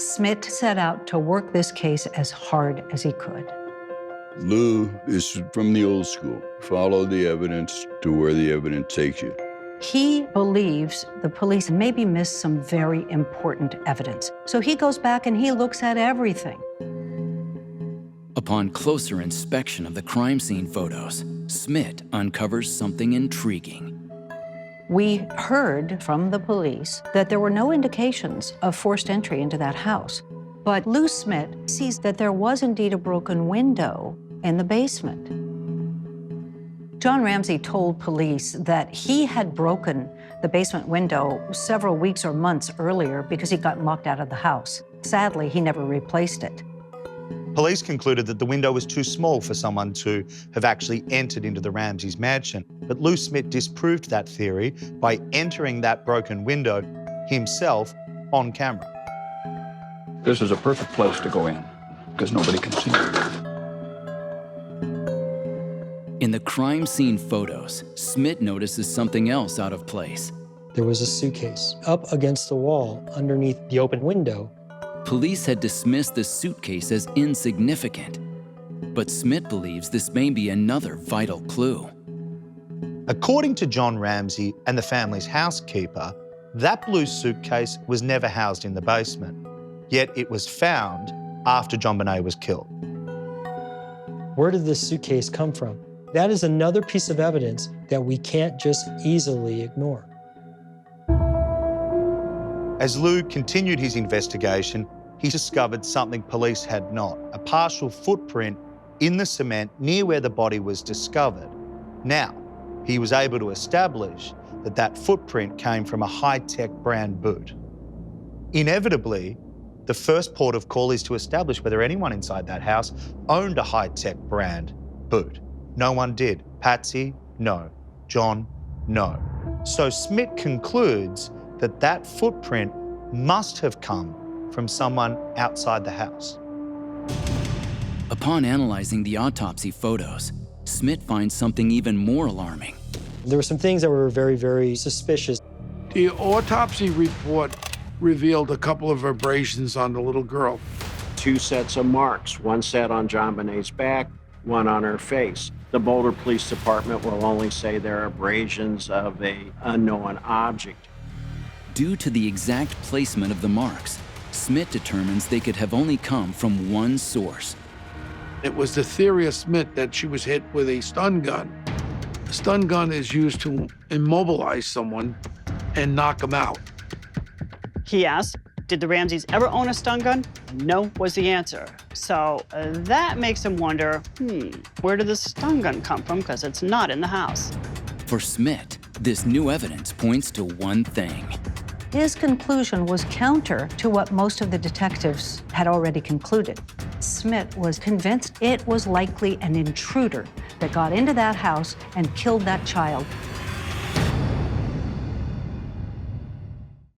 Smit set out to work this case as hard as he could. Lou is from the old school. Follow the evidence to where the evidence takes you. He believes the police maybe missed some very important evidence. So he goes back and he looks at everything. Upon closer inspection of the crime scene photos, Smit uncovers something intriguing. We heard from the police that there were no indications of forced entry into that house. But Lou Smit sees that there was indeed a broken window in the basement. John Ramsey told police that he had broken the basement window several weeks or months earlier because he'd gotten locked out of the house. Sadly, he never replaced it. Police concluded that the window was too small for someone to have actually entered into the Ramseys' mansion. But Lou Smit disproved that theory by entering that broken window himself on camera. This is a perfect place to go in because nobody can see it. In the crime scene photos, Smit notices something else out of place. There was a suitcase up against the wall underneath the open window. Police had dismissed the suitcase as insignificant, but Smit believes this may be another vital clue. According to John Ramsey and the family's housekeeper, that blue suitcase was never housed in the basement, yet it was found after JonBenét was killed. Where did this suitcase come from? That is another piece of evidence that we can't just easily ignore. As Lou continued his investigation, he discovered something police had not, a partial footprint in the cement near where the body was discovered. Now, he was able to establish that that footprint came from a high-tech brand boot. Inevitably, the first port of call is to establish whether anyone inside that house owned a high-tech brand boot. No one did. Patsy, no. John, no. So Smit concludes that that footprint must have come from someone outside the house. Upon analyzing the autopsy photos, Smit finds something even more alarming. There were some things that were very, very suspicious. The autopsy report revealed a couple of abrasions on the little girl. 2 sets of marks, one set on JonBenét's back, one on her face. The Boulder Police Department will only say they're abrasions of an unknown object. Due to the exact placement of the marks, Smit determines they could have only come from one source. It was the theory of Smit that she was hit with a stun gun. A stun gun is used to immobilize someone and knock them out. He asked, did the Ramseys ever own a stun gun? No was the answer. So that makes him wonder, where did the stun gun come from? Because it's not in the house. For Smit, this new evidence points to one thing. His conclusion was counter to what most of the detectives had already concluded. Smit was convinced it was likely an intruder that got into that house and killed that child